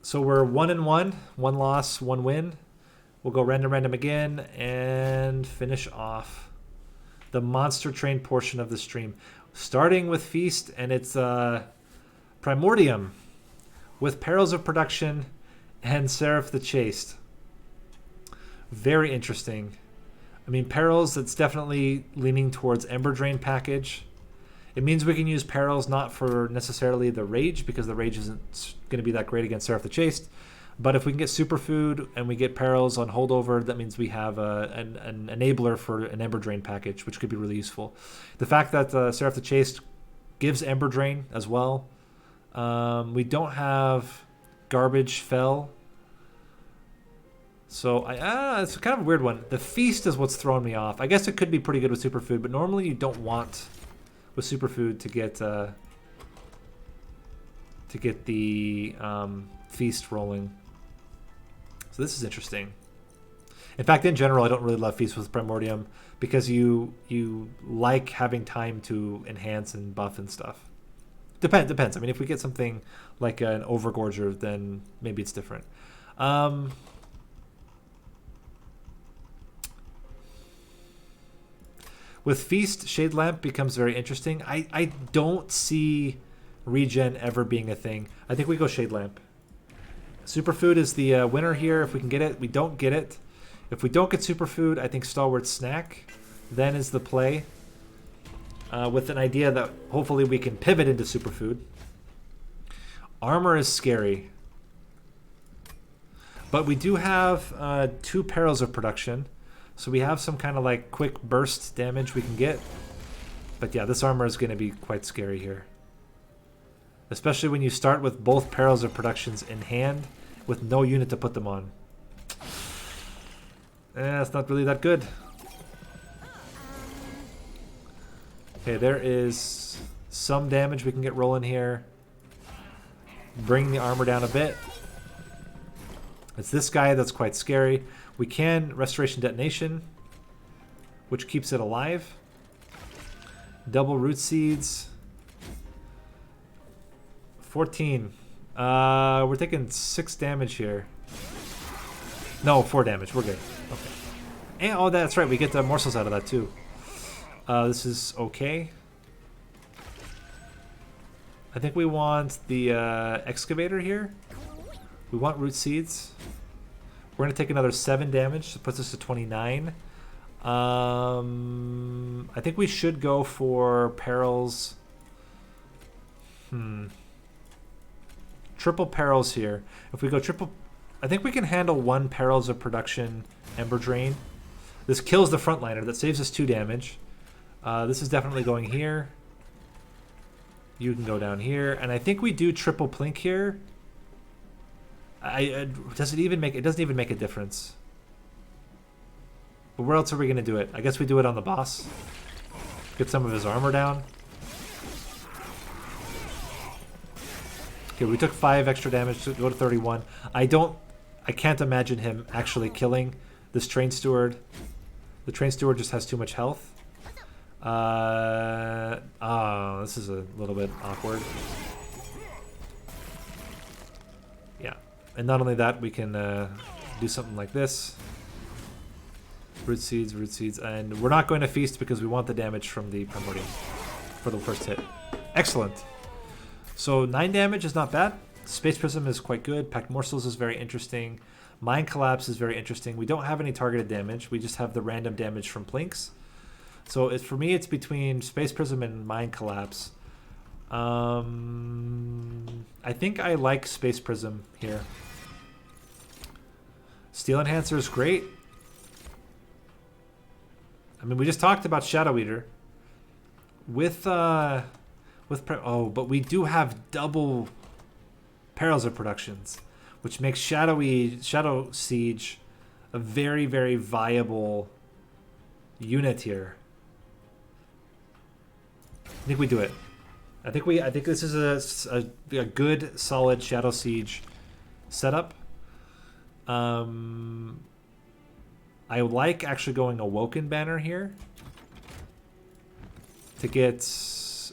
So we're 1-1, one loss, one win. We'll go random, random again, and finish off the monster train portion of the stream. Starting with Feast, and it's Primordium with Perils of Production and Seraph the Chaste. Very interesting. I mean, Perils, it's definitely leaning towards Ember Drain package. It means we can use Perils not for necessarily the Rage, because the Rage isn't going to be that great against Seraph the Chaste. But if we can get Superfood and we get Perils on Holdover, that means we have an enabler for an Ember Drain package, which could be really useful. The fact that Seraph the Chaste gives Ember Drain as well. We don't have Garbage Fell. So it's kind of a weird one. The Feast is what's throwing me off. I guess it could be pretty good with Superfood, but normally you don't want with Superfood to get the Feast rolling. So this is interesting. In fact, in general, I don't really love Feast with Primordium because you like having time to enhance and buff and stuff. Depends. I mean, if we get something like an Overgorger, then maybe it's different. With Feast, Shade Lamp becomes very interesting. I don't see regen ever being a thing. I think we go Shade Lamp. Superfood is the winner here. If we can get it, we don't get it. If we don't get Superfood, I think Stalwart Snack then is the play. With an idea that hopefully we can pivot into Superfood. Armor is scary. But we do have 2 Perils of Production. So we have some kind of like quick burst damage we can get. But yeah, this armor is going to be quite scary here. Especially when you start with both Perils of Productions in hand with no unit to put them on. It's not really that good. Okay, there is some damage we can get rolling here. Bring the armor down a bit. It's this guy that's quite scary. We can Restoration Detonation, which keeps it alive. Double Root Seeds. 14. We're taking 6 damage here. No, 4 damage. We're good. Okay. And oh, that's right. We get the morsels out of that too. This is okay. I think we want the Excavator here. We want Root Seeds. We're going to take another 7 damage. So it puts us to 29. I think we should go for Perils. Triple Perils here. If we go triple... I think we can handle 1 Perils of Production Ember Drain. This kills the frontliner. That saves us 2 damage. This is definitely going here. You can go down here. And I think we do triple Plink here. Does it even make... It doesn't even make a difference. But where else are we going to do it? I guess we do it on the boss. Get some of his armor down. Okay, we took 5 extra damage to go to 31. I can't imagine him actually killing this Train Steward. The Train Steward just has too much health. This is a little bit awkward. Yeah. And not only that, we can do something like this. Root Seeds, Root Seeds. And we're not going to Feast because we want the damage from the Primordium for the first hit. Excellent. So 9 damage is not bad. Space Prism is quite good. Packed Morsels is very interesting. Mind Collapse is very interesting. We don't have any targeted damage. We just have the random damage from Plinks. So for me, it's between Space Prism and Mind Collapse. I think I like Space Prism here. Steel Enhancer is great. I mean, we just talked about Shadow Eater. But we do have double Perils of Productions, which makes Shadowsiege a very, very viable unit here. I think we do it. I think this is a good, solid Shadowsiege setup. I like actually going Awoken Banner here to get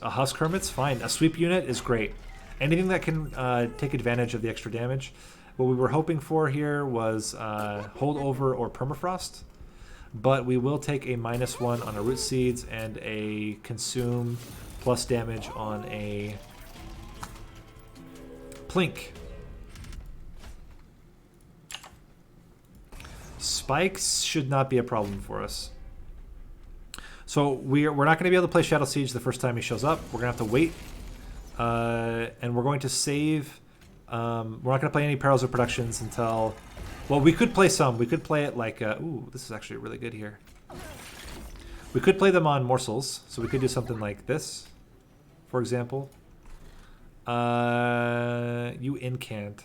a Husk Hermit's fine. A sweep unit is great. Anything that can take advantage of the extra damage. What we were hoping for here was holdover or permafrost, but we will take a -1 on a root seeds and a consume plus damage on a plink. Spikes should not be a problem for us. So we're not going to be able to play Shadowsiege the first time he shows up. We're going to have to wait. And we're going to save. We're not going to play any Perils of Productions until... Well, we could play some. We could play it like... ooh, this is actually really good here. We could play them on morsels. So we could do something like this, for example. You incant.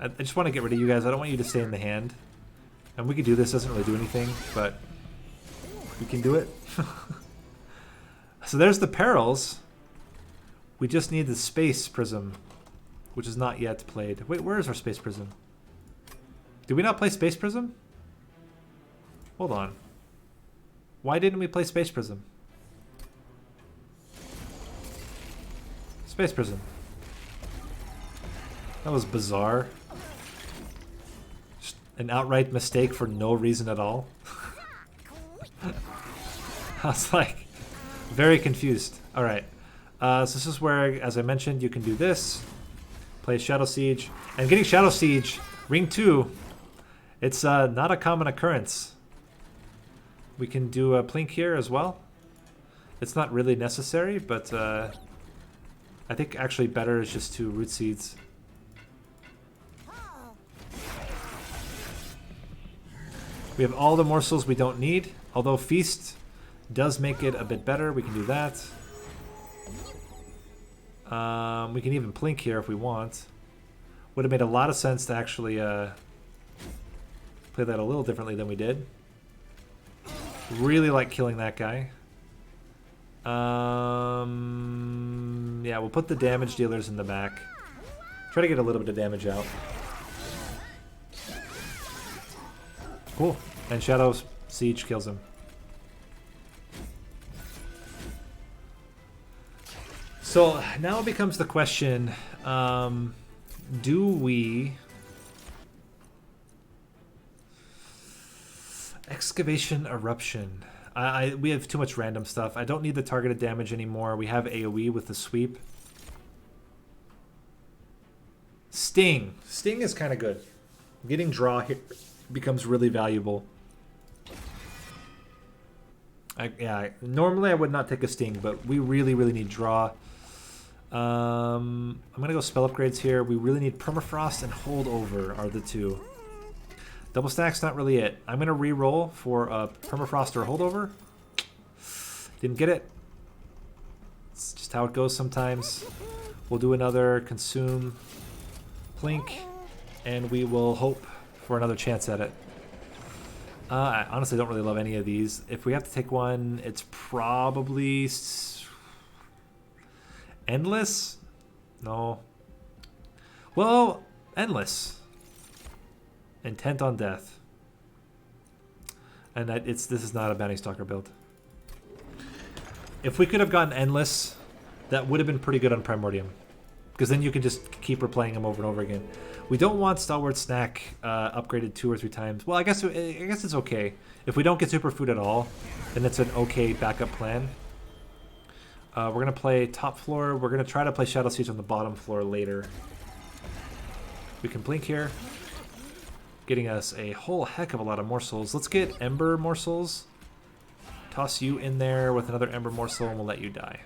I just want to get rid of you guys. I don't want you to stay in the hand. And we could do this. Doesn't really do anything, but we can do it. So there's the perils. We just need the space prism, which is not yet played. Wait, where is our space prism? Did we not play space prism? Hold on. Why didn't we play space prism? Space prism. That was bizarre. Just an outright mistake for no reason at all. I was like, very confused. All right. So this is where, as I mentioned, you can do this. Play Shadowsiege. And getting Shadowsiege, Ring 2, it's not a common occurrence. We can do a plink here as well. It's not really necessary, but I think actually better is just to root seeds. We have all the morsels we don't need, although Feast does make it a bit better. We can do that. We can even plink here if we want. Would have made a lot of sense to actually play that a little differently than we did. Really like killing that guy. Yeah, we'll put the damage dealers in the back. Try to get a little bit of damage out. Cool. And Shadowsiege kills him. So now it becomes the question, do we... Excavation Eruption. We have too much random stuff. I don't need the targeted damage anymore. We have AoE with the sweep. Sting. Sting is kind of good. Getting draw here becomes really valuable. Yeah, normally I would not take a Sting, but we really, really need draw. I'm going to go spell upgrades here. We really need Permafrost and Holdover are the two. Double stack's not really it. I'm going to re-roll for a Permafrost or Holdover. Didn't get it. It's just how it goes sometimes. We'll do another Consume Plink, and we will hope for another chance at it. I honestly don't really love any of these. If we have to take one, it's probably... Endless? No. Well, Endless. Intent on Death. And this is not a Bounty Stalker build. If we could have gotten Endless, that would have been pretty good on Primordium. Because then you can just keep replaying them over and over again. We don't want Stalwart Snack upgraded 2 or 3 times. Well, I guess it's okay. If we don't get Superfood at all, then it's an okay backup plan. We're going to play top floor. We're going to try to play Shadowsiege on the bottom floor later. We can blink here. Getting us a whole heck of a lot of morsels. Let's get Ember morsels. Toss you in there with another Ember morsel and we'll let you die.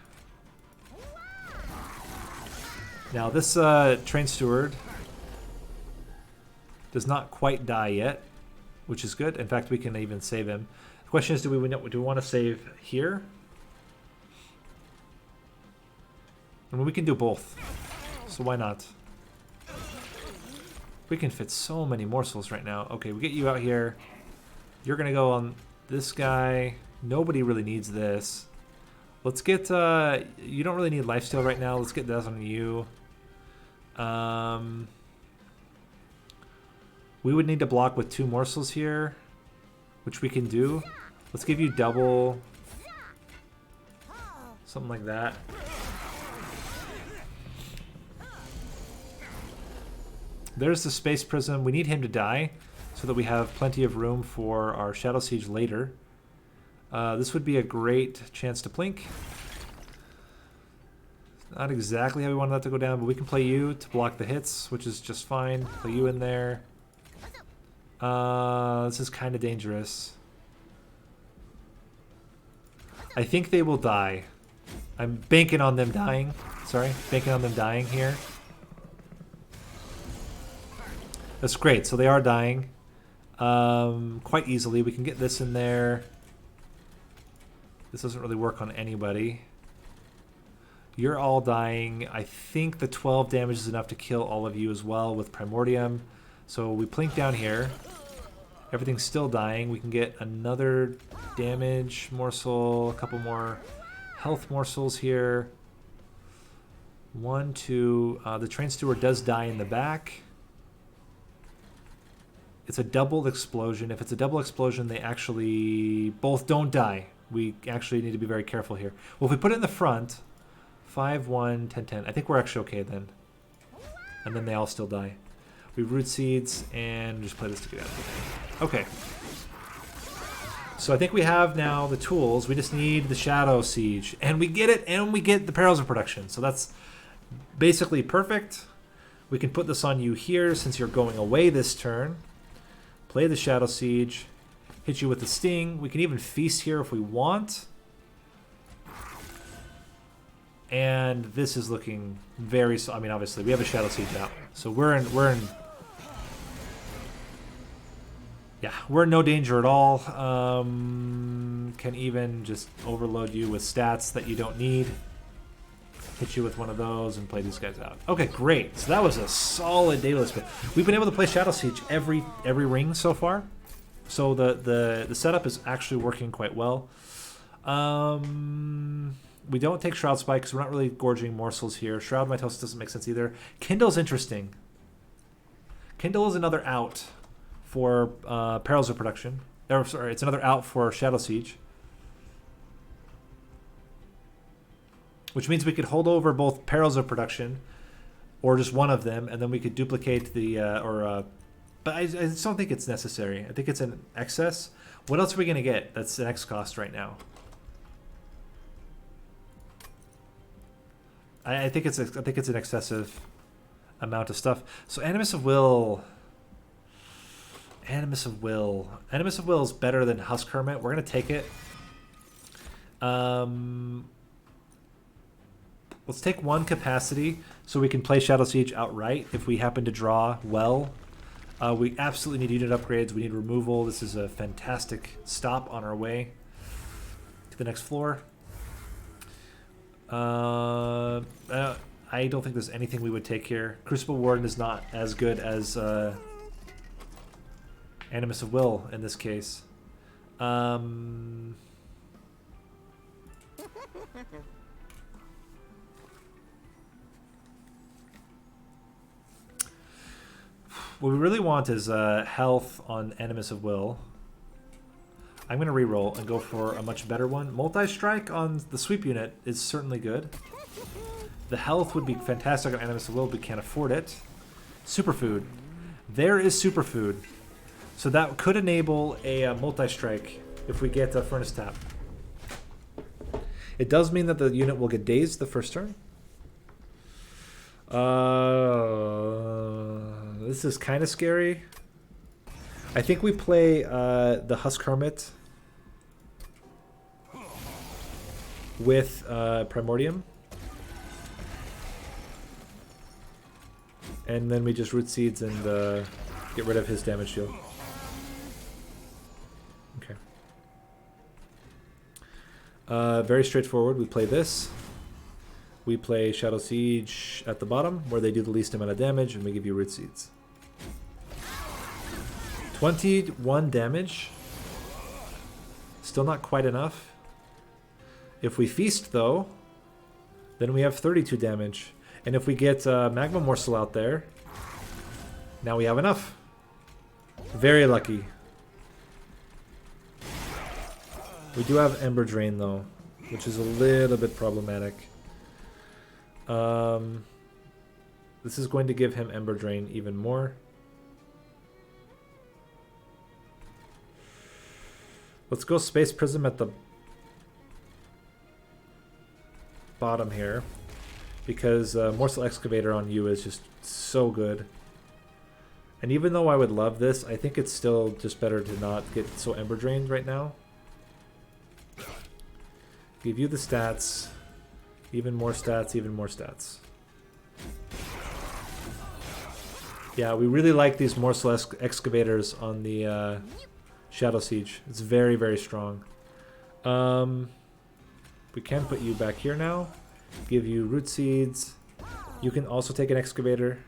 Now this Train Steward does not quite die yet, which is good. In fact, we can even save him. The question is, do we want to save here? I mean, we can do both, so why not? We can fit so many morsels right now. Okay, we get you out here. You're gonna go on this guy. Nobody really needs this. Let's get, you don't really need lifesteal right now. Let's get that on you. We would need to block with 2 morsels here, which we can do. Let's give you double, something like that. There's the Space Prism. We need him to die so that we have plenty of room for our Shadowsiege later. This would be a great chance to plink. Not exactly how we wanted that to go down, but we can play you to block the hits, which is just fine. Play you in there. This is kind of dangerous. I think they will die. I'm banking on them dying. Sorry, banking on them dying here. That's great. So they are dying quite easily. We can get this in there. This doesn't really work on anybody. You're all dying. I think the 12 damage is enough to kill all of you as well with Primordium. So we plink down here. Everything's still dying. We can get another damage morsel, a couple more health morsels here. 1, 2. The Train Steward does die in the back. It's a double explosion. If it's a double explosion, they actually both don't die. We actually need to be very careful here. Well, if we put it in the front, 5, 1, 10, 10. I think we're actually okay then. And then they all still die. We root seeds and just play this to get out of the way. Okay. So I think we have now the tools. We just need the Shadowsiege. And we get it, and we get the Perils of Production. So that's basically perfect. We can put this on you here since you're going away this turn. Play the Shadowsiege. Hit you with the Sting. We can even feast here if we want. And this is looking very... I mean, obviously, we have a Shadowsiege out. So we're in no danger at all. Can even just overload you with stats that you don't need. Hit you with one of those and play these guys out. Okay, great. So that was a solid dayless bit. We've been able to play Shadowsiege every ring so far. So the setup is actually working quite well. We don't take Shroud Spike because we're not really gorging morsels here. Shroud Mitosis doesn't make sense either. Kindle's interesting. Kindle is another out for Perils of Production. Or, sorry, it's another out for Shadowsiege. Which means we could hold over both Perils of Production or just one of them, and then we could duplicate the... but I just don't think it's necessary. I think it's an excess. What else are we going to get that's an X cost right now? I think it's an excessive amount of stuff. So Animus of Will is better than Husk Hermit. We're gonna take it. Let's take one capacity so we can play Shadowsiege outright if we happen to draw well. We absolutely need unit upgrades. We need removal. This is a fantastic stop on our way to the next floor. I don't think there's anything we would take here. Crucible Warden is not as good as Animus of Will in this case. What we really want is health on Animus of Will. I'm going to reroll and go for a much better one. Multi-strike on the sweep unit is certainly good. The health would be fantastic on Animus of Will, but we can't afford it. Superfood. There is Superfood. So that could enable a multi-strike if we get a Furnace Tap. It does mean that the unit will get dazed the first turn. This is kind of scary. I think we play the Husk Hermit with Primordium. And then we just root seeds and get rid of his damage shield. Okay. Very straightforward. We play this. We play Shadowsiege at the bottom, where they do the least amount of damage, and we give you root seeds. 21 damage. Still not quite enough. If we feast, though, then we have 32 damage. And if we get Magma Morsel out there, now we have enough. Very lucky. We do have Ember Drain, though, which is a little bit problematic. This is going to give him Ember Drain even more. Let's go Space Prism at the bottom here, because Morsel Excavator on you is just so good. And even though I would love this, I think it's still just better to not get so Ember Drained right now. Give you the stats, even more stats, even more stats. Yeah, we really like these Morsel Excavators on the Shadowsiege. It's very, very strong. We can put you back here now. Give you Root Seeds. You can also take an Excavator.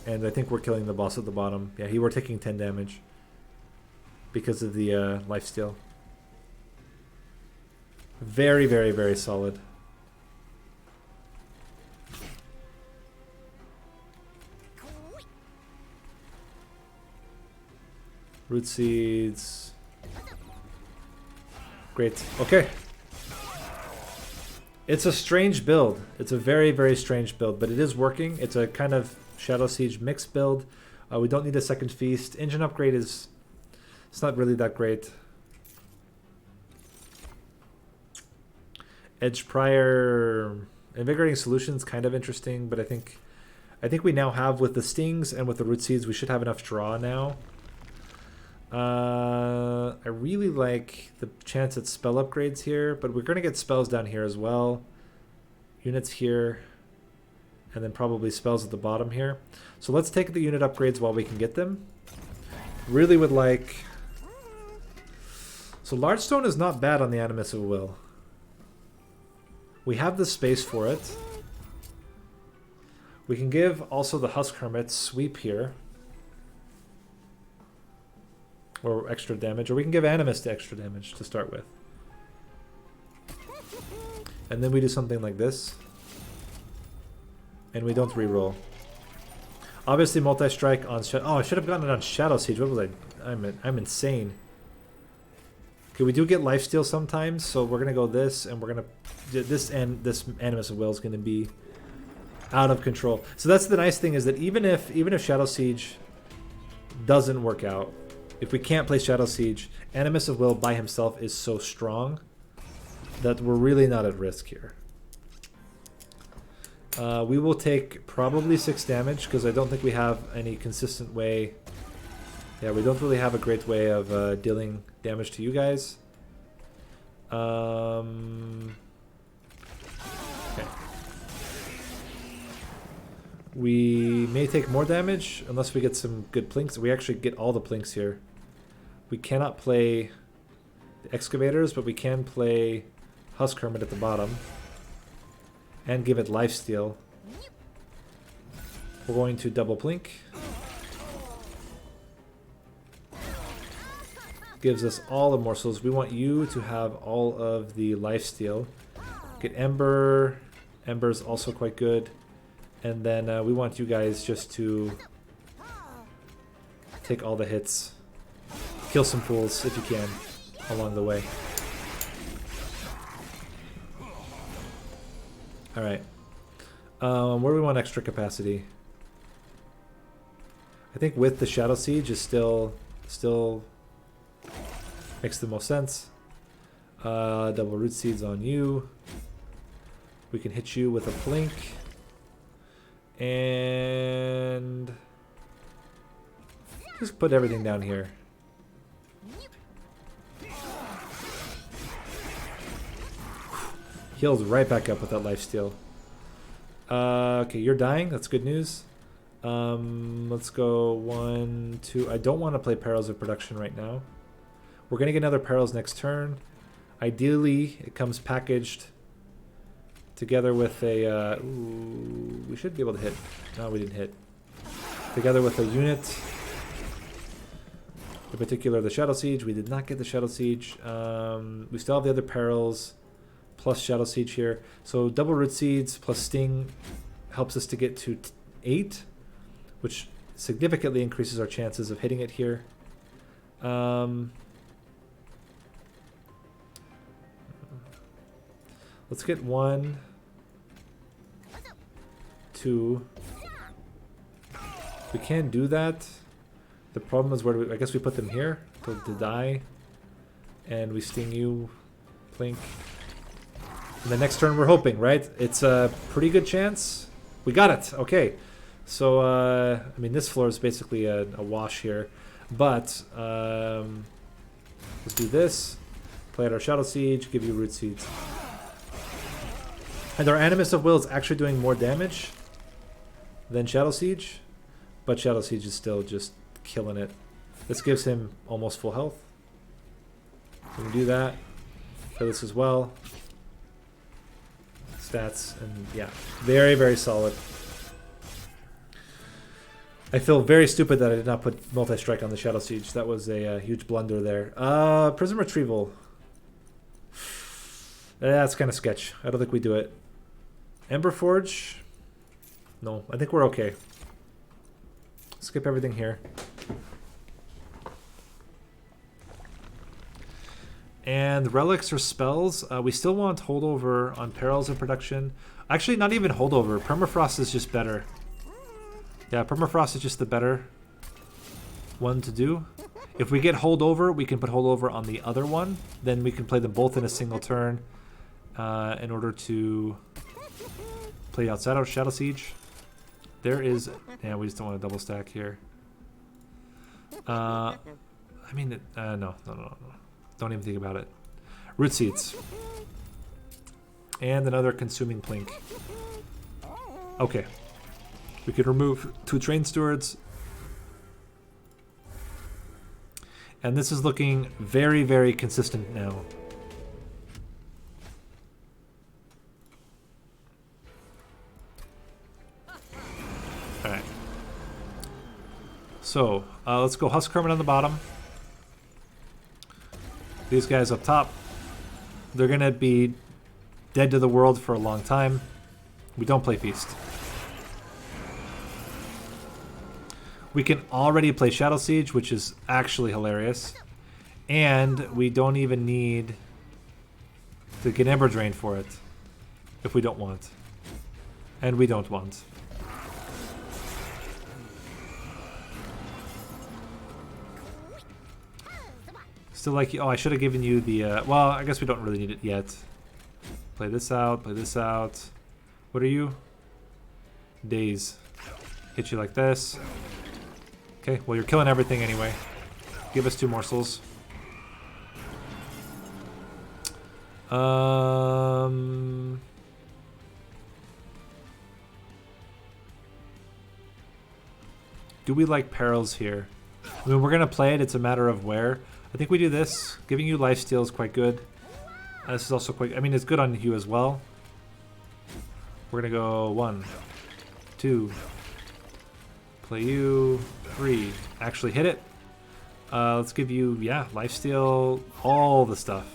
And I think we're killing the boss at the bottom. Yeah, we're taking 10 damage because of the lifesteal. Very, very, very solid. Root Seeds. Great. Okay. It's a strange build. It's a very, very strange build, but it is working. It's a kind of Shadowsiege mixed build. We don't need a second feast. Engine upgrade is... It's not really that great. Edge Prior... Invigorating Solutions kind of interesting, but I think we now have, with the Stings and with the Root Seeds, we should have enough draw now. I really like the chance at spell upgrades here, but we're going to get spells down here as well. Units here, and then probably spells at the bottom here. So let's take the unit upgrades while we can get them. Really would like... So Large Stone is not bad on the Animus of Will. We have the space for it. We can give also the Husk Hermit sweep here. Or extra damage. Or we can give Animus to extra damage to start with. And then we do something like this. And we don't reroll. Obviously multi-strike on... Oh, I should have gotten it on Shadowsiege. What was I? I'm insane. Okay, we do get lifesteal sometimes, so we're going to go this, and we're going to... This Animus of Will is going to be out of control. So that's the nice thing, is that even if Shadowsiege doesn't work out, if we can't play Shadowsiege, Animus of Will by himself is so strong that we're really not at risk here. We will take probably 6 damage, because I don't think we have any consistent way. Yeah, we don't really have a great way of dealing damage to you guys. Okay. We may take more damage unless we get some good plinks. We actually get all the plinks here. We cannot play the Excavators, but we can play Husk Hermit at the bottom and give it lifesteal. We're going to double plink. Gives us all the morsels. We want you to have all of the lifesteal. Get Ember. Ember's also quite good. And then we want you guys just to take all the hits. Kill some fools if you can along the way. Alright. Where do we want extra capacity? I think with the Shadowsiege is still makes the most sense. Double Root Seeds on you. We can hit you with a blink. And just put everything down here. Heals right back up with that lifesteal. Okay, you're dying. That's good news. Let's go 1, 2. I don't want to play Perils of Production right now. We're going to get another Perils next turn. Ideally, it comes packaged together with a... ooh, we should be able to hit. No, we didn't hit. Together with a unit. In particular, the Shadowsiege. We did not get the Shadowsiege. We still have the other Perils plus Shadowsiege here. So double Root Seeds plus Sting helps us to get to 8, which significantly increases our chances of hitting it here. Let's get 1, 2. We can do that. The problem is where do we, I guess we put them here to die. And we sting you, Plink. And the next turn we're hoping, right? It's a pretty good chance. We got it. Okay. So, I mean, this floor is basically a wash here. But, let's do this. Play out our Shadowsiege, give you Root Seeds. And our Animus of Will is actually doing more damage than Shadowsiege. But Shadowsiege is still just killing it. This gives him almost full health. We can do that. For this as well. Stats, and yeah. Very, very solid. I feel very stupid that I did not put multi-strike on the Shadowsiege. That was a huge blunder there. Prism Retrieval. That's kind of sketch. I don't think we do it. Ember Forge. No, I think we're okay. Skip everything here. And relics or spells. We still want holdover on Perils of Production. Actually, not even holdover. Permafrost is just better. Yeah, Permafrost is just the better one to do. If we get holdover, we can put holdover on the other one. Then we can play them both in a single turn in order to play out Shadowsiege. There is... Yeah, we just don't want to double stack here. I mean, no. Don't even think about it. Root Seeds. And another Consuming Plink. Okay. We could remove 2 Train Stewards. And this is looking very, very consistent now. Alright. So, let's go Husk Hermit on the bottom. These guys up top. They're going to be dead to the world for a long time. We don't play Feast. We can already play Shadowsiege, which is actually hilarious. And we don't even need to get Ember Drain for it. If we don't want. And we don't want. Still like, oh, I should have given you the, well, I guess we don't really need it yet. Play this out, play this out. What are you? Daze. Hit you like this. Okay, well, you're killing everything anyway. Give us 2 morsels. Do we like Perils here? I mean, we're going to play it. It's a matter of where. I think we do this. Giving you lifesteal is quite good. This is also quite... I mean, it's good on you as well. We're going to go 1, 2. Play you. 3. Actually hit it. Let's give you, yeah, lifesteal. All the stuff.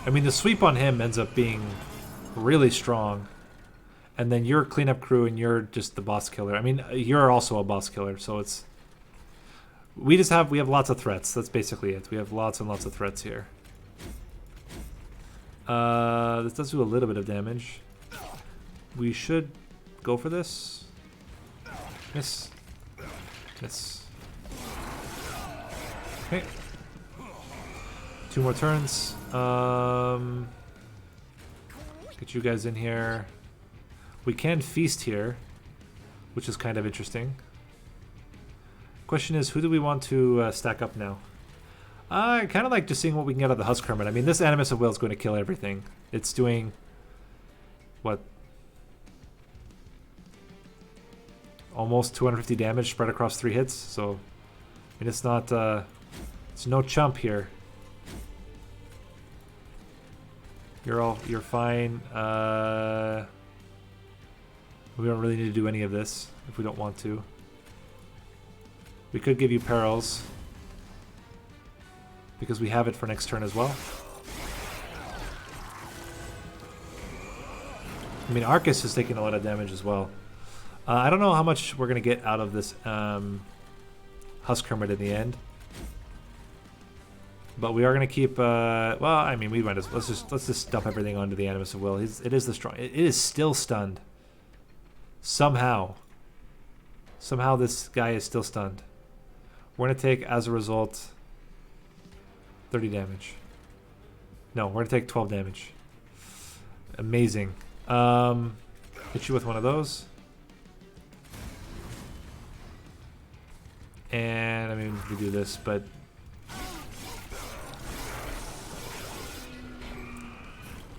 I mean, the sweep on him ends up being really strong. And then you're cleanup crew and you're just the boss killer. I mean, you're also a boss killer, so it's... We have lots of threats. That's basically it. We have lots and lots of threats here. This does do a little bit of damage. We should go for this. Miss. Miss. Okay. 2 more turns. Get you guys in here. We can feast here, which is kind of interesting. Question is, who do we want to stack up now? I kind of like just seeing what we can get out of the Husk Hermit. I mean, this Animus of Will is going to kill everything. It's doing... what? Almost 250 damage spread across 3 hits, so... I mean, it's not... it's no chump here. You're fine. We don't really need to do any of this if we don't want to. We could give you Perils. Because we have it for next turn as well. I mean, Arcus is taking a lot of damage as well. I don't know how much we're going to get out of this Husk Hermit in the end. But we are gonna keep. Well, I mean, we might as let's just dump everything onto the Animus of Will. It is the strong. It is still stunned. Somehow this guy is still stunned. We're gonna take, as a result, 30 damage. No, we're gonna take 12 damage. Amazing. Hit you with one of those. And I mean, we do this, but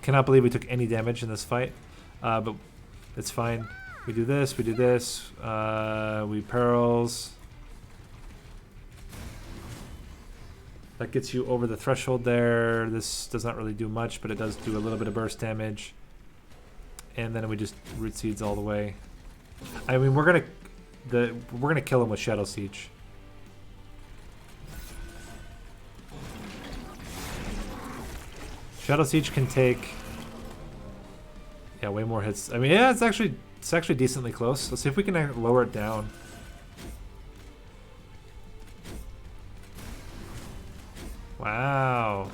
cannot believe we took any damage in this fight. But it's fine. We do this, we do this. We perils. That gets you over the threshold there. This does not really do much, but it does do a little bit of burst damage. And then we just root seeds all the way. I mean, we're gonna kill him with Shadowsiege. Shadowsiege can take, yeah, way more hits. I mean, yeah, it's actually decently close. Let's see if we can lower it down. Wow.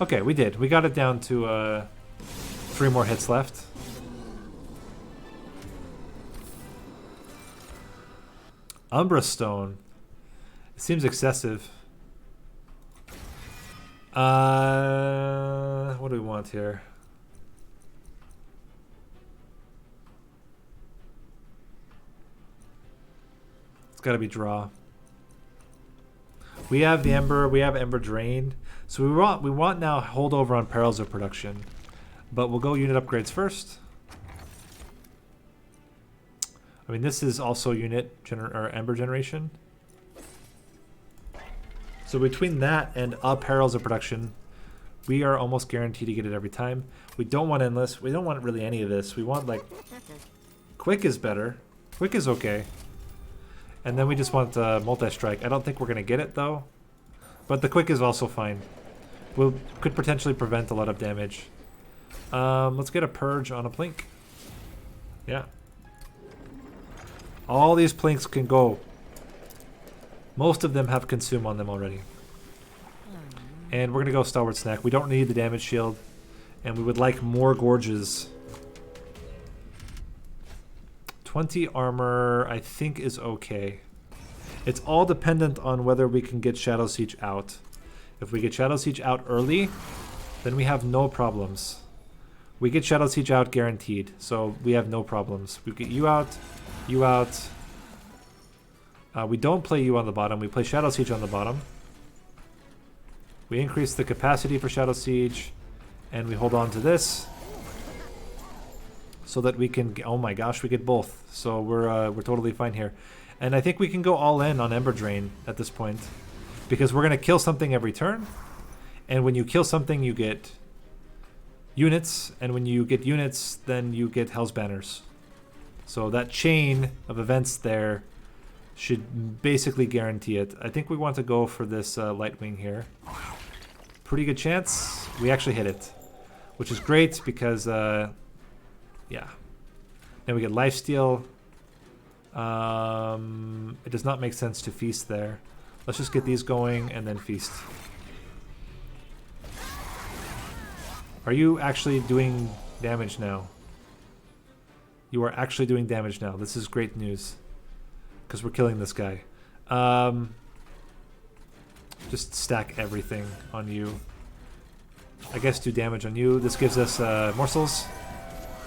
Okay, we did. We got it down to 3 more hits left. Umbra Stone. It seems excessive. What do we want here? It's got to be draw. We have the Ember. We have Ember drained. So we want now holdover on Perils of Production, but we'll go unit upgrades first. I mean, this is also unit or Ember generation. So between that and Perils of Production, we are almost guaranteed to get it every time. We don't want Endless. We don't want really any of this. We want, like, Quick is better. Quick is okay. And then we just want Multi-Strike. I don't think we're going to get it, though. But the Quick is also fine. We could potentially prevent a lot of damage. Let's get a Purge on a Plink. Yeah. All these Plinks can go. Most of them have Consume on them already. And we're going to go Stalwart Snack. We don't need the damage shield. And we would like more Gorges. 20 armor, I think, is okay. It's all dependent on whether we can get Shadowsiege out. If we get Shadowsiege out early, then we have no problems. We get Shadowsiege out guaranteed, so we have no problems. We get you out, you out. We don't play you on the bottom. We play Shadowsiege on the bottom. We increase the capacity for Shadowsiege, and we hold on to this so that we can. Oh my gosh, we get both. So we're totally fine here, and I think we can go all in on Ember Drain at this point, because we're gonna kill something every turn, and when you kill something, you get units, and when you get units, then you get Hell's Banners. So that chain of events there should basically guarantee it. I think we want to go for this Lightwing here. Pretty good chance. We actually hit it, which is great because, yeah. Then we get Lifesteal. It does not make sense to feast there. Let's just get these going and then feast. Are you actually doing damage now? You are actually doing damage now. This is great news, because we're killing this guy. Just stack everything on you. I guess do damage on you. This gives us morsels,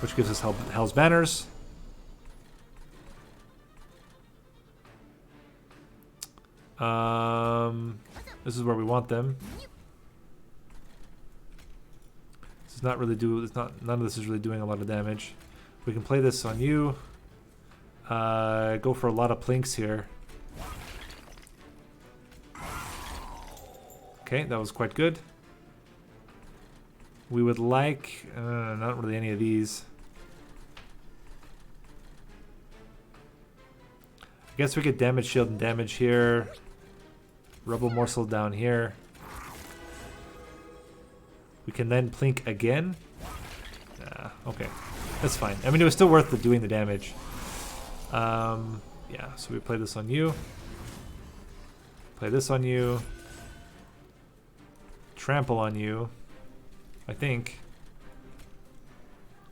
which gives us Hell's Banners. This is where we want them. This does not really do. It's not. None of this is really doing a lot of damage. We can play this on you. Go for a lot of Plinks here. Okay, that was quite good. We would like, not really any of these. I guess we get damage shield and damage here. Rubble morsel down here. We can then Plink again. Okay, that's fine. I mean, it was still worth doing the damage. Yeah, so we play this on you. Play this on you. trample on you, I think.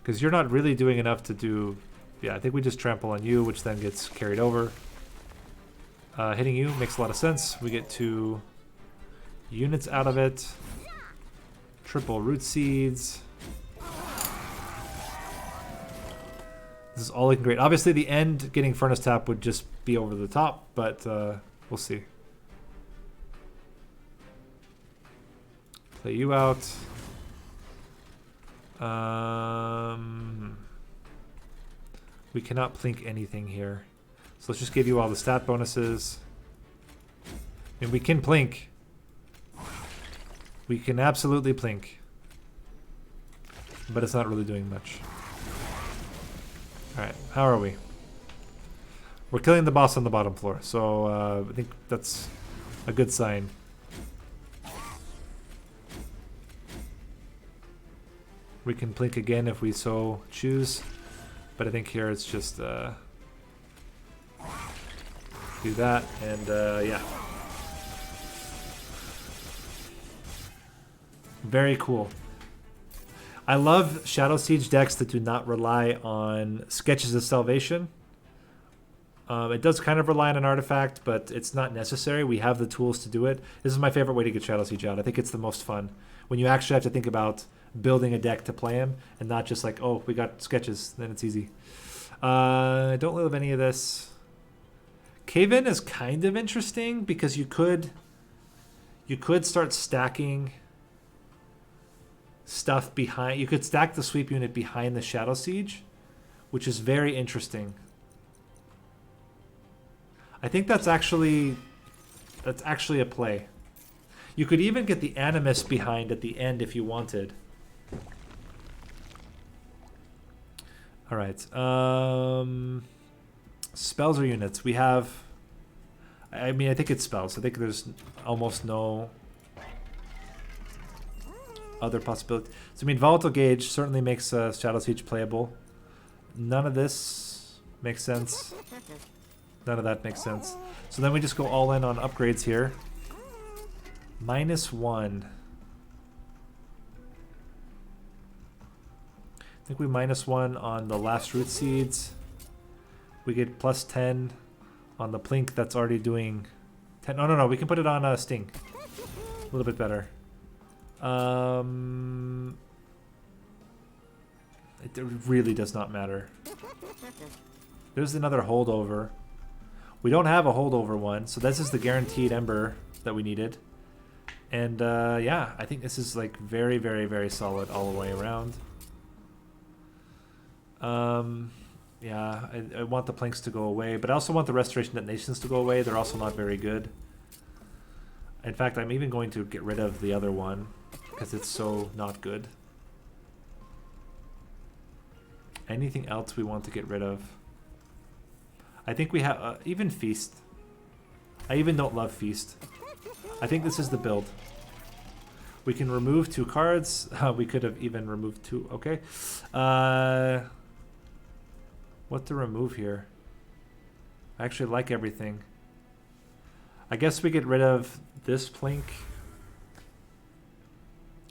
Because you're not really doing enough to do... Yeah, I think we just trample on you, which then gets carried over. Hitting you makes a lot of sense. We get 2 units out of it. Triple root seeds. This is all looking great. Obviously, the end getting Furnace Tap would just be over the top, but we'll see. Play you out. We cannot plink anything here. So let's just give you all the stat bonuses. I mean, we can plink. We can absolutely plink. But it's not really doing much. Alright, how are we? We're killing the boss on the bottom floor, so I think that's a good sign. We can plink again if we so choose, but I think here it's just do that, and yeah. Very cool. I love Shadowsiege decks that do not rely on Sketches of Salvation. It does kind of rely on an artifact, but it's not necessary. We have the tools to do it. This is my favorite way to get Shadowsiege out. I think it's the most fun. When you actually have to think about building a deck to play him, and not just like, oh, we got sketches, then it's easy. I don't love any of this. Cave-In is kind of interesting because you could start stacking stuff behind. You could stack the sweep unit behind the Shadowsiege, which is very interesting. I think that's actually a play. You could even get the Animus behind at the end if you wanted. All right. Spells or units? We have... I mean, I think it's spells. I think there's almost no other possibility. So, I mean, Volatile Gauge certainly makes Shadowsiege playable. None of this makes sense. None of that makes sense. So then we just go all in on upgrades here. -1. I think we -1 on the last root seeds. We get +10 on the plink that's already doing 10. No, we can put it on Sting. A little bit better. It really does not matter. There's another holdover. We don't have a holdover one, so this is the guaranteed Ember that we needed. And yeah, I think this is like very, very, very solid all the way around. Yeah, I want the plinks to go away, but I also want the Restoration Detonations to go away. They're also not very good. In fact, I'm even going to get rid of the other one because it's so not good. Anything else we want to get rid of? I think we have even Feast. I even don't love Feast. I think this is the build. We can remove 2 cards. We could have even removed 2. Okay. What to remove here? I actually like everything. I guess we get rid of this plink.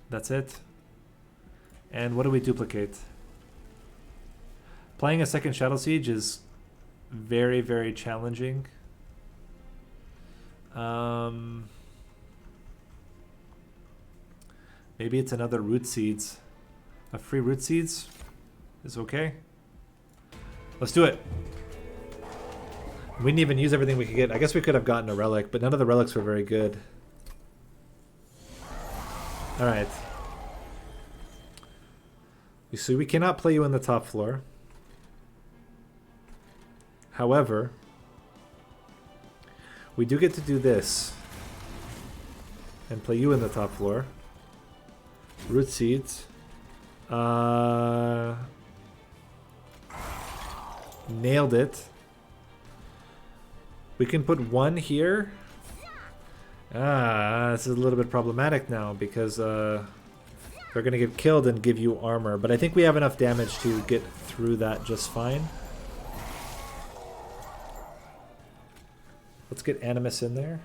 That's it. And what do we duplicate? Playing a second Shadowsiege is very, very challenging. Maybe it's another Root Seeds. A free Root Seeds is okay. Let's do it. We didn't even use everything we could get. I guess we could have gotten a relic, but none of the relics were very good. Alright. You see, we cannot play you in the top floor. However, we do get to do this and play you in the top floor. Root Seeds. Nailed it. We can put 1 here. This is a little bit problematic now because they're going to get killed and give you armor. But I think we have enough damage to get through that just fine. Let's get Animus in there.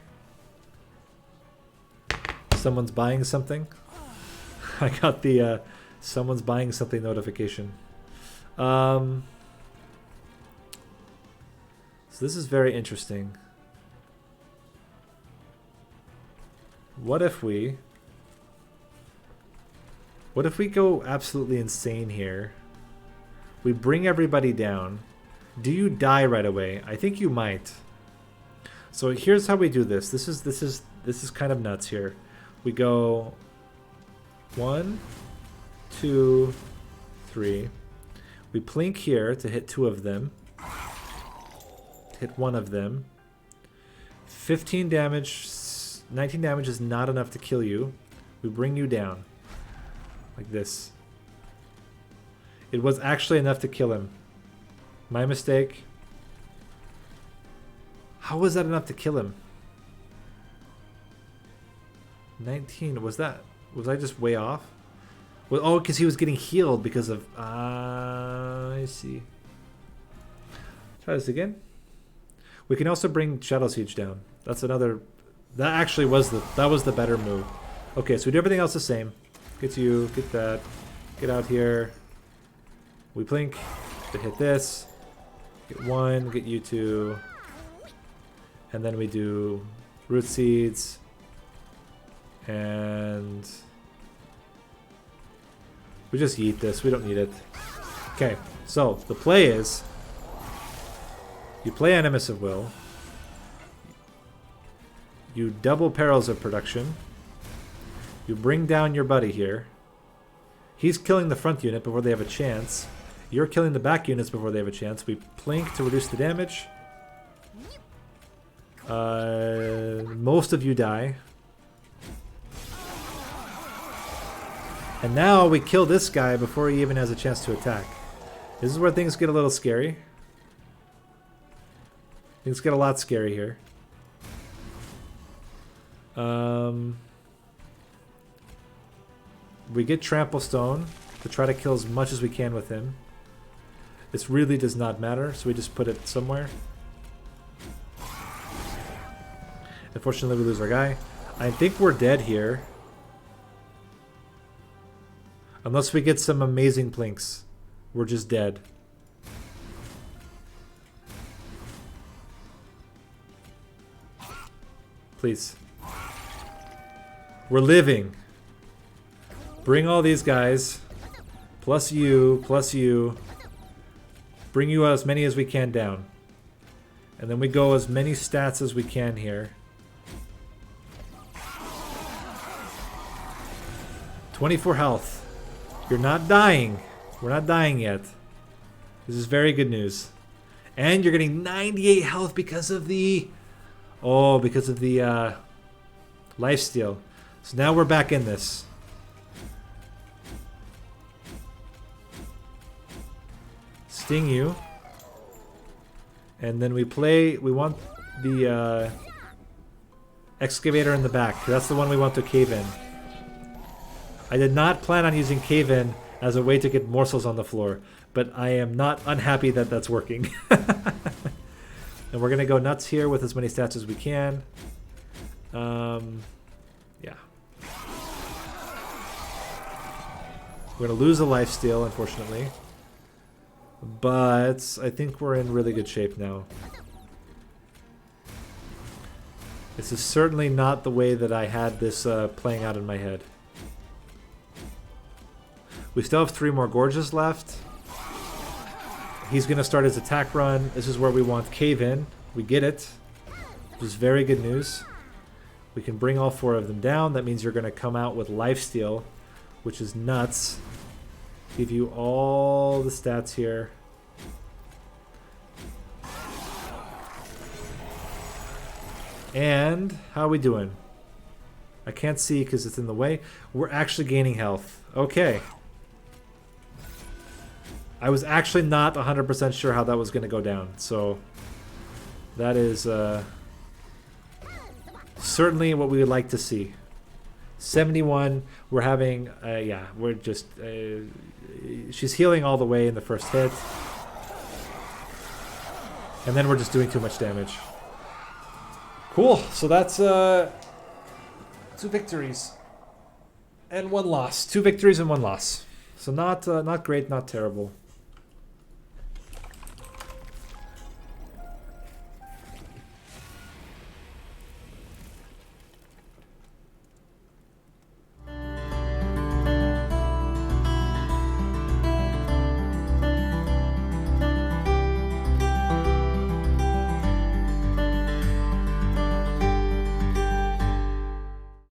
Someone's buying something. I got the someone's buying something notification. So this is very interesting. What if we go absolutely insane here? We bring everybody down. Do you die right away? I think you might. So here's how we do this. This is kind of nuts here. We go 1, 2, 3. We plink here to hit 2 of them. Hit 1 of them. 15 damage, 19 damage is not enough to kill you. We bring you down. Like this. It was actually enough to kill him. My mistake. How was that enough to kill him? 19, was I just way off? Well, oh, because he was getting healed because of... I see. Try this again. We can also bring Shadowsiege down. That's another... That actually was the better move. Okay, so we do everything else the same. Get you, get that, get out here. We blink to hit this. Get 1, get you 2. And then we do root seeds. And we just yeet this. We don't need it. Okay, so the play is you play Animus of Will. You double Perils of Production. You bring down your buddy here. He's killing the front unit before they have a chance. You're killing the back units before they have a chance. We plink to reduce the damage. Most of you die. And now we kill this guy before he even has a chance to attack. This is where things get a little scary. Things get a lot scary here. We get Trample Stone to try to kill as much as we can with him. This really does not matter, so we just put it somewhere. Unfortunately, we lose our guy. I think we're dead here. Unless we get some amazing plinks. We're just dead. Please. We're living. Bring all these guys. Plus you. Plus you. Bring you as many as we can down. And then we go as many stats as we can here. 24 health. You're not dying. We're not dying yet. This is very good news. And you're getting 98 health because of the... Oh, because of the lifesteal. So now we're back in this. Sting you. And then we want the excavator in the back. That's the one we want to cave in. I did not plan on using cave in as a way to get morsels on the floor, but I am not unhappy that that's working. And we're gonna go nuts here with as many stats as we can. Yeah. We're gonna lose a lifesteal, unfortunately. But I think we're in really good shape now. This is certainly not the way that I had this playing out in my head. We still have 3 more gorges left. He's going to start his attack run. This is where we want cave in. We get it, which is very good news. We can bring all 4 of them down. That means you're going to come out with lifesteal, which is nuts. Give you all the stats here. And how are we doing? I can't see because it's in the way. We're actually gaining health. Okay. I was actually not 100% sure how that was going to go down. So that is certainly what we would like to see. 71. We're having, yeah, we're just, she's healing all the way in the first hit. And then we're just doing too much damage. Cool. So that's, 2 victories and 1 loss. 2 victories and 1 loss. So not great, not terrible.